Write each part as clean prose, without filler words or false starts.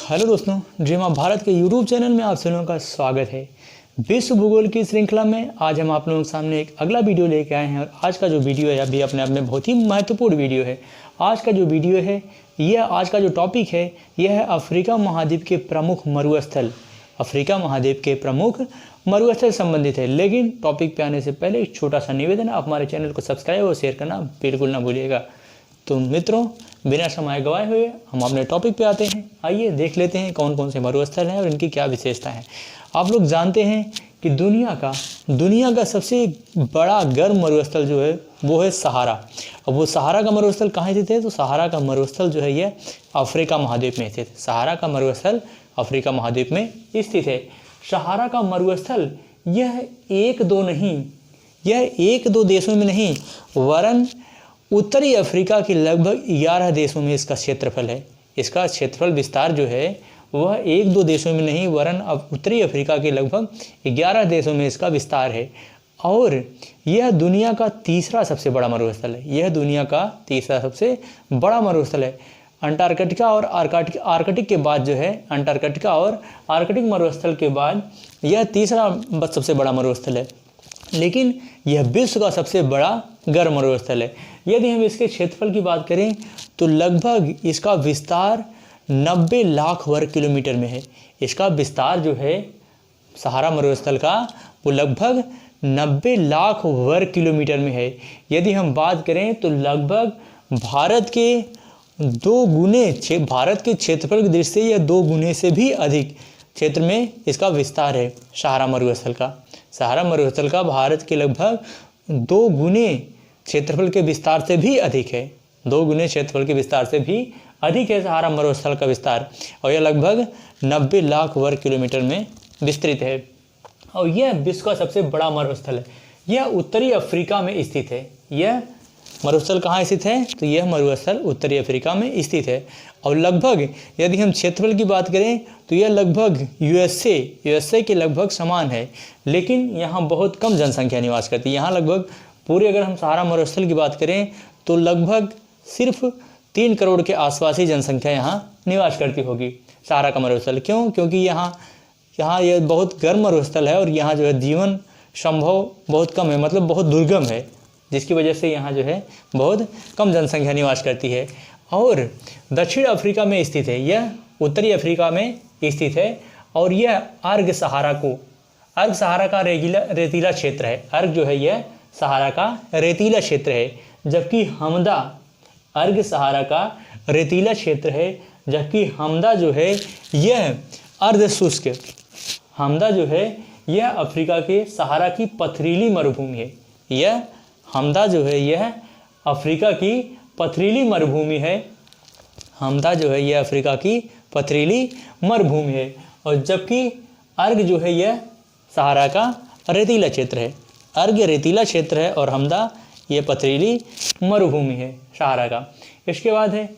Hello दोस्तों, dream of Bharat के YouTube channel में आप सभी लोगों का स्वागत है। विश्व भूगोल की श्रृंखला में आज हम आप लोगों के सामने एक अगला वीडियो लेके आए हैं और आज का जो वीडियो है अभी अपने आप में बहुत ही महत्वपूर्ण वीडियो है। आज का जो वीडियो है आज का जो टॉपिक है यह है अफ्रीका महाद्वीप के प्रमुख मरुस्थल। अफ्रीका महाद्वीप के प्रमुख मरुस्थल संबंधित है। लेकिन टॉपिक पे आने से पहले एक छोटा सा निवेदन है, आप हमारे चैनल को सब्सक्राइब और शेयर करना बिल्कुल ना भूलिएगा। तो मित्रों, बिना समय गवाए हुए हम अपने टॉपिक पे आते हैं। आइए देख लेते हैं कौन कौन से मरुस्थल हैं और इनकी क्या विशेषता है। आप लोग जानते हैं कि दुनिया का सबसे बड़ा गर्म मरुस्थल जो है वो है सहारा। अब वो सहारा का मरुस्थल कहाँ स्थित है? तो सहारा का मरुस्थल जो है ये अफ्रीका महाद्वीप में स्थित है। सहारा का मरुस्थल अफ्रीका महाद्वीप में स्थित है। सहारा का मरुस्थल यह एक दो देशों में नहीं वरन उत्तरी अफ्रीका के लगभग 11 देशों में इसका क्षेत्रफल है। इसका क्षेत्रफल विस्तार जो है वह एक दो देशों में नहीं वरन अब उत्तरी अफ्रीका के लगभग 11 देशों में इसका विस्तार है। और यह दुनिया का तीसरा सबसे बड़ा मरुस्थल है। यह दुनिया का तीसरा सबसे बड़ा मरुस्थल है। अंटार्कटिका और आर्कटिक के बाद जो है अंटार्कटिका और आर्कटिक मरुस्थल के बाद यह तीसरा सबसे बड़ा मरुस्थल है। लेकिन यह विश्व का सबसे बड़ा गर्म मरुस्थल है। यदि हम इसके क्षेत्रफल की बात करें तो लगभग इसका विस्तार 90 लाख वर्ग किलोमीटर में है। इसका विस्तार जो है सहारा मरुस्थल का वो लगभग 90 लाख वर्ग किलोमीटर में है। यदि हम बात करें तो लगभग भारत के क्षेत्रफल की दृष्टि से यह 2 गुने से भी अधिक क्षेत्र में इसका विस्तार है। सहारा मरुस्थल का भारत के लगभग 2 गुने क्षेत्रफल के विस्तार से भी अधिक है। 2 गुने क्षेत्रफल के विस्तार से भी अधिक है सहारा मरुस्थल का विस्तार। और यह लगभग 90 लाख वर्ग किलोमीटर में विस्तृत है। और यह विश्व का सबसे बड़ा मरुस्थल है। यह उत्तरी अफ्रीका में स्थित है। यह मरुस्थल कहाँ स्थित है? तो यह मरुस्थल उत्तरी अफ्रीका में स्थित है। और लगभग यदि हम क्षेत्रफल की बात करें तो यह लगभग यूएसए के लगभग समान है। लेकिन यहाँ बहुत कम जनसंख्या निवास करती है। यहाँ लगभग पूरे अगर हम सहारा मरुस्थल की बात करें तो लगभग सिर्फ 3 करोड़ के आसपास ही जनसंख्या यहाँ निवास करती होगी सहारा का मरुस्थल। क्यों? क्योंकि यहाँ यह बहुत गर्म मरुस्थल है और यहाँ जो है जीवन संभव बहुत कम है, मतलब बहुत दुर्गम है, जिसकी वजह से यहाँ जो है बहुत कम जनसंख्या निवास करती है। और दक्षिण अफ्रीका में स्थित है। यह उत्तरी अफ्रीका में स्थित है। और यह अर्ग सहारा का रेतीला क्षेत्र है। अर्ग जो है यह सहारा का रेतीला क्षेत्र है, जबकि हमदा अर्ग सहारा का रेतीला क्षेत्र है, जबकि हमदा जो है यह अर्ध शुष्क। हमदा जो है यह अफ्रीका के सहारा की पथरीली मरुभूमि है। यह हमदा जो है यह अफ्रीका की पथरीली मरुभूमि है। हमदा जो है यह अफ्रीका की पथरीली मरुभूमि है। और जबकि अर्ग जो है यह सहारा का रेतीला क्षेत्र है। अर्ग यह क्षेत्र है और हमदा ये पथरीली मरुभूमि है सहारा का। इसके बाद है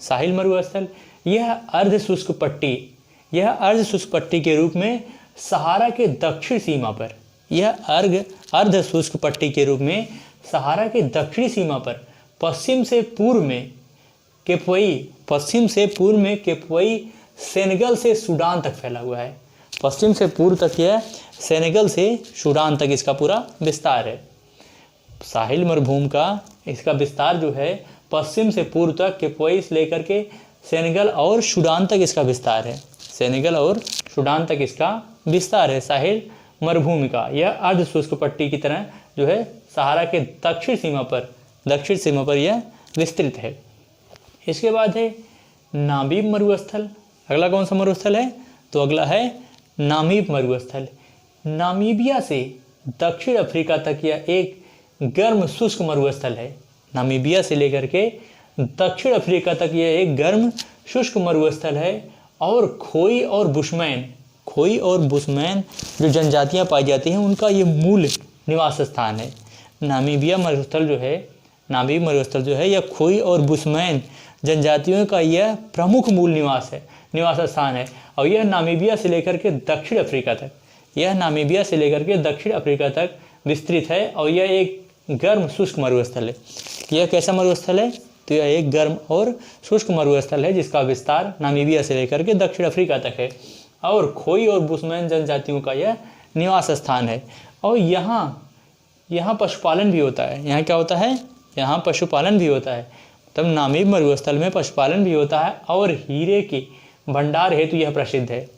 साहिल मरुस्थल। यह अर्ध शुष्क पट्टी के रूप में सहारा के दक्षिण सीमा पर अर्ध शुष्क पट्टी के रूप में सहारा के दक्षिणी सीमा पर पश्चिम से पूर्व में केपवई सेनेगल से सूडान तक फैला हुआ है। पश्चिम से पूर्व तक यह सेनेगल से सूडान तक इसका पूरा विस्तार है। साहिल मरुभूमि का इसका विस्तार जो है पश्चिम से पूर्व तक केपवई से लेकर के सेनेगल और सूडान तक इसका विस्तार है। साहिल मरुभूमि का यह अर्ध शुष्क पट्टी की तरह जो है सहारा के दक्षिण सीमा पर यह विस्तृत है। इसके बाद है नामीब मरुस्थल। अगला कौन सा मरुस्थल है? तो अगला है नामीब मरुस्थल। नामीबिया से दक्षिण अफ्रीका तक यह एक गर्म शुष्क मरुस्थल है। नामीबिया से लेकर के दक्षिण अफ्रीका तक यह एक गर्म शुष्क मरुस्थल है। और खोई और बुशमैन जो जनजातियां पाई जाती हैं उनका ये मूल निवास स्थान है। नामीब मरुस्थल जो है यह खोई और बुशमैन जनजातियों का यह प्रमुख मूल निवास स्थान है। और यह नामीबिया से लेकर के दक्षिण अफ्रीका तक विस्तृत है। और यह एक गर्म शुष्क मरुस्थल है। यह कैसा मरुस्थल है? तो यह एक गर्म और शुष्क मरुस्थल है जिसका विस्तार नामीबिया से लेकर के दक्षिण अफ्रीका तक है और खोई और बुशमैन जनजातियों का यह निवास स्थान है। और यहाँ पशुपालन भी होता है। यहाँ क्या होता है? यहाँ पशुपालन भी होता है। तब नामीब मरुस्थल में पशुपालन भी होता है और हीरे के भंडार हेतु यह प्रसिद्ध है।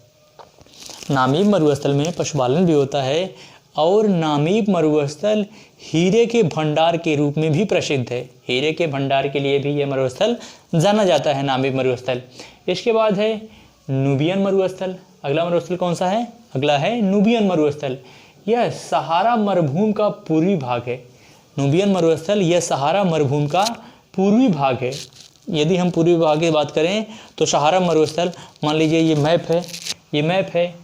नामीब मरुस्थल में पशुपालन भी होता है और नामीब मरुस्थल हीरे के भंडार के रूप में भी प्रसिद्ध है। हीरे के भंडार के लिए भी यह मरुस्थल जाना जाता है, नामीब मरुस्थल। इसके बाद है नूबियन मरुस्थल। अगला मरुस्थल कौन सा है? अगला है नूबियन मरुस्थल। यह सहारा मरुभूमि का पूर्वी भाग है। नूबियन मरुस्थल यह सहारा मरुभूमि का पूर्वी भाग है। यदि हम पूर्वी भाग की बात करें तो सहारा मरुस्थल, मान लीजिए ये मैप है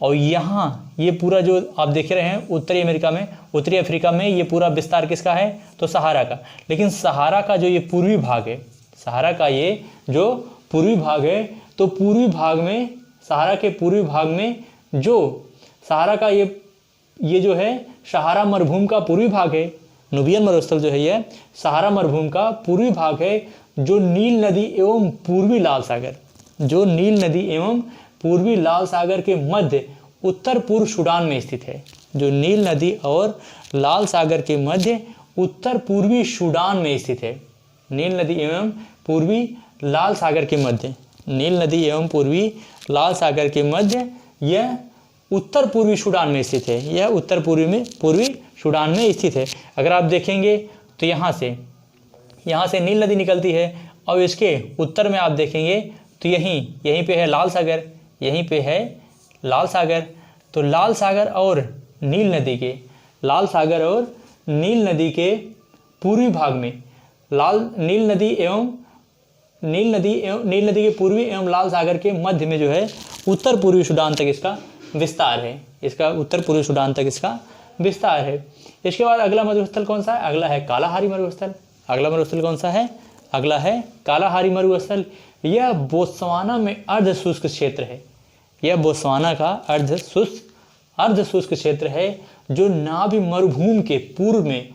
और यहाँ ये पूरा जो आप देख रहे हैं उत्तरी अफ्रीका में ये पूरा विस्तार किसका है? तो सहारा का। लेकिन सहारा का जो ये पूर्वी भाग है, सहारा का ये जो पूर्वी भाग है, तो पूर्वी भाग में सहारा के पूर्वी भाग में जो सहारा का ये जो है सहारा मरुभूमि का पूर्वी भाग है। नूबियन मरुस्थल जो है यह सहारा मरुभूमि का पूर्वी भाग है जो नील नदी एवं पूर्वी लाल सागर के मध्य उत्तर पूर्व सूडान में स्थित है। जो नील नदी और लाल सागर के मध्य उत्तर पूर्वी सूडान में स्थित है। नील नदी एवं पूर्वी लाल सागर के मध्य, नील नदी एवं पूर्वी लाल सागर के मध्य यह उत्तर पूर्वी सूडान में स्थित है। यह उत्तर पूर्वी सूडान में स्थित है। अगर आप देखेंगे तो यहाँ से नील नदी निकलती है और इसके उत्तर में आप देखेंगे तो यहीं पे है लाल सागर, यहीं पे है लाल सागर। तो लाल सागर और नील नदी के पूर्वी भाग में नील नदी के पूर्वी एवं लाल सागर के मध्य में जो है उत्तर पूर्वी सूडान तक इसका विस्तार है। उत्तर पूर्वी सूडान तक इसका विस्तार है। इसके बाद अगला मरुस्थल कौन सा है? अगला है कालाहारी मरुस्थल। अगला मरुस्थल कौन सा है? अगला है कालाहारी मरुस्थल। यह बोत्सवाना में अर्ध शुष्क क्षेत्र है। यह बोत्सवाना का अर्ध शुष्क क्षेत्र है जो नाभी मरुभूमि के पूर्व में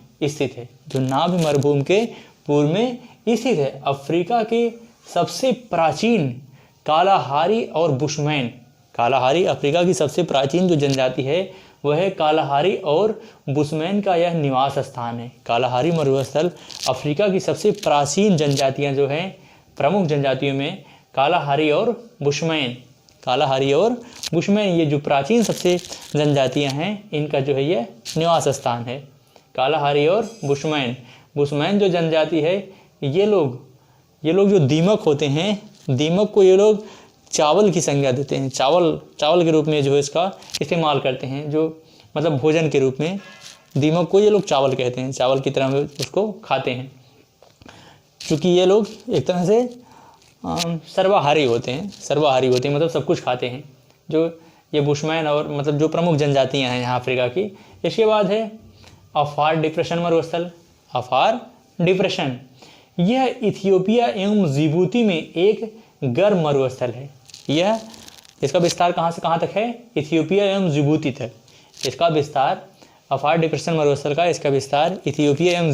स्थित है। अफ्रीका के सबसे प्राचीन कालाहारी अफ्रीका की सबसे प्राचीन जो जनजाति है वह है कालाहारी और बुशमैन का यह निवास स्थान है। कालाहारी मरुस्थल अफ्रीका की सबसे प्राचीन जनजातियां जो हैं, प्रमुख जनजातियों में कालाहारी और बुशमैन ये जो प्राचीन सबसे जनजातियां हैं इनका जो है यह निवास स्थान है। कालाहारी और बुशमैन जो जनजाति है ये लोग जो दीमक होते हैं, दीमक को ये लोग चावल की संज्ञा देते हैं। चावल के रूप में जो है इसका इस्तेमाल करते हैं, जो मतलब भोजन के रूप में दीमक को ये लोग चावल कहते हैं, चावल की तरह उसको खाते हैं। क्योंकि ये लोग एक तरह से सर्वाहारी होते हैं मतलब सब कुछ खाते हैं, जो ये बुशमैन और मतलब जो प्रमुख जनजातियां हैं यहाँ अफ्रीका की। इसके बाद है अफार डिप्रेशन मरुस्थल। अफार डिप्रेशन यह इथियोपिया एवं जिबूती में एक गर्म मरुस्थल है। इसका विस्तार कहाँ से कहाँ तक है? इथियोपिया एवं जिबूती तक इसका विस्तार। अफार डिप्रेशन मरुस्थल का इसका विस्तार इथियोपिया एवं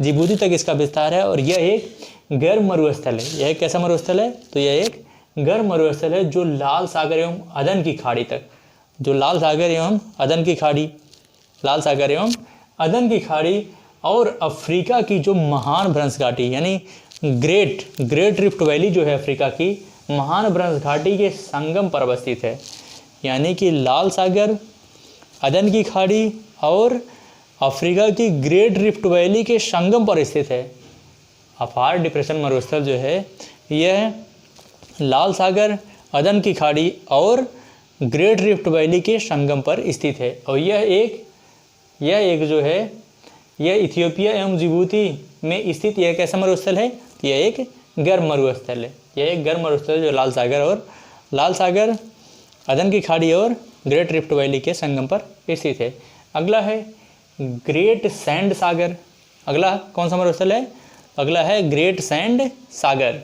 जिबूती तक इसका विस्तार है और यह एक गर्म मरुस्थल है। यह कैसा मरुस्थल है? तो यह एक गर्म मरुस्थल है जो लाल सागर एवं अदन की खाड़ी और अफ्रीका की जो महान भ्रंश घाटी यानी ग्रेट रिफ्ट वैली जो है अफ्रीका की महान भ्रंश घाटी के संगम पर अवस्थित है। यानी कि लाल सागर, अदन की खाड़ी और अफ्रीका की ग्रेट रिफ्ट वैली के संगम पर स्थित है। अफार डिप्रेशन मरुस्थल जो है यह लाल सागर, अदन की खाड़ी और ग्रेट रिफ्ट वैली के संगम पर स्थित है। और यह एक जो है यह इथियोपिया एवं जिबूती में स्थित यह कैसा मरुस्थल है? यह एक गर्म मरुस्थल है। यह एक गर्म मरुस्थल जो लाल सागर, अदन की खाड़ी और ग्रेट रिफ्ट वैली के संगम पर स्थित है। अगला है ग्रेट सैंड सागर। अगला कौन सा मरुस्थल है? अगला है ग्रेट सैंड सागर।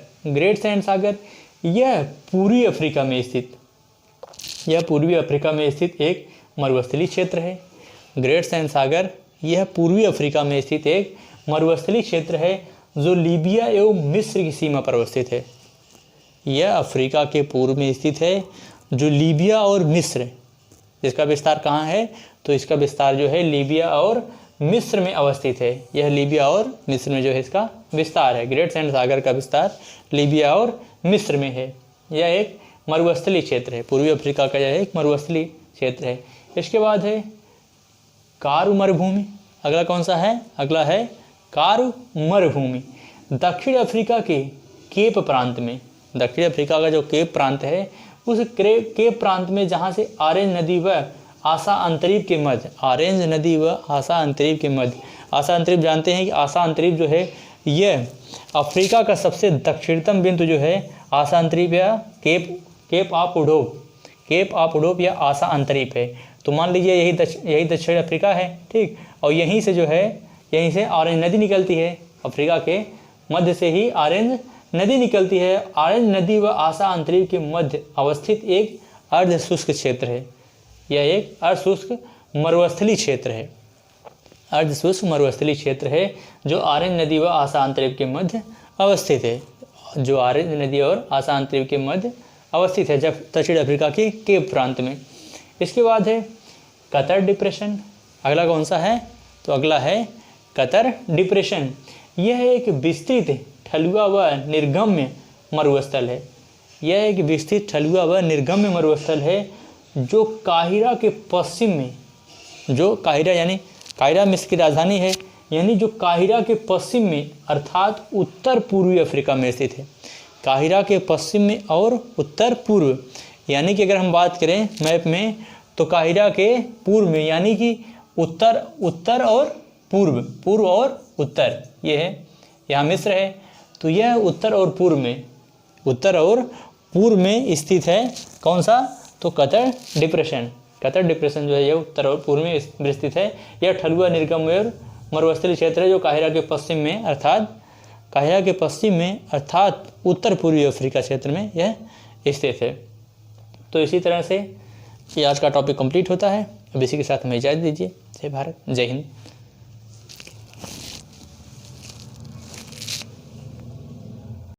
यह पूर्वी अफ्रीका में स्थित एक मरुस्थलीय क्षेत्र है। ग्रेट सैंड सागर यह पूर्वी अफ्रीका में स्थित एक मरुस्थलीय क्षेत्र है जो लीबिया एवं मिस्र की सीमा पर अवस्थित है। यह अफ्रीका के पूर्व में स्थित है, जो लीबिया और मिस्र, इसका विस्तार कहाँ है, तो इसका विस्तार जो है लीबिया और मिस्र में अवस्थित है। यह लीबिया और मिस्र में जो है इसका विस्तार है। ग्रेट सैंड सागर का विस्तार लीबिया और मिस्र में है। यह एक मरुस्थलीय क्षेत्र है। पूर्वी अफ्रीका का यह एक मरुस्थलीय क्षेत्र है। इसके बाद है कारु मरुभूमि। अगला कौन सा है, अगला है कारु मरुभूमि। दक्षिण अफ्रीका के केप प्रांत में, दक्षिण अफ्रीका का जो केप प्रांत है, उस केप प्रांत में जहाँ से ऑरेंज नदी व आसा अंतरीप के मध्य, ऑरेंज नदी व आसा अंतरीप के मध्य, आसा अंतरीप जानते हैं कि आसा अंतरीप जो है यह अफ्रीका का सबसे दक्षिणतम बिंदु जो है आसा अंतरीप या केप ऑफ उडोप, केप ऑफ उडोप या आसा अंतरीप है। तो मान लीजिए यही दक्षिण अफ्रीका है, ठीक, और यहीं से जो है, यहीं से ऑरेंज नदी निकलती है। अफ्रीका के मध्य से ही ऑरेंज नदी निकलती है। ऑरेंज नदी व आसा अंतरीप के मध्य अवस्थित एक अर्ध शुष्क क्षेत्र है। यह एक अर्ध शुष्क मरुस्थलीय क्षेत्र है। अर्ध शुष्क मरुस्थलीय क्षेत्र है जो ऑरेंज नदी व आसा अंतरीप के मध्य अवस्थित है, जो ऑरेंज नदी और आसा अंतरीप के मध्य अवस्थित है, जब दक्षिण अफ्रीका के केप प्रांत में। इसके बाद है कतर डिप्रेशन। अगला कौन सा है, तो अगला है कतर डिप्रेशन। यह एक विस्तृत ठलुआ व निर्गम्य मरुस्थल है। यह एक विस्तृत ठलुआ व निर्गम्य मरुस्थल है जो काहिरा के पश्चिम में, जो काहिरा यानी काहिरा मिस्र की राजधानी है, यानी जो काहिरा के पश्चिम में अर्थात उत्तर पूर्वी अफ्रीका में स्थित है। काहिरा के पश्चिम में और उत्तर पूर्व, यानी कि अगर हम बात करें मैप में तो काहिरा के पूर्व में, यानी कि उत्तर और पूर्व और उत्तर, ये है, यहाँ मिस्र है, तो यह उत्तर और पूर्व में स्थित है। कौन सा, तो कतर डिप्रेशन। कतर डिप्रेशन जो है यह उत्तर और पूर्व में स्थित है। यह ठलुआ निर्गम्य और मरुस्थलीय क्षेत्र है जो काहिरा के पश्चिम में अर्थात उत्तर पूर्वी अफ्रीका क्षेत्र में यह स्थित है। तो इसी तरह से ये आज का टॉपिक कंप्लीट होता है। अब इसी के साथ हमें इजाज़त दीजिए। जय भारत, जय हिंद।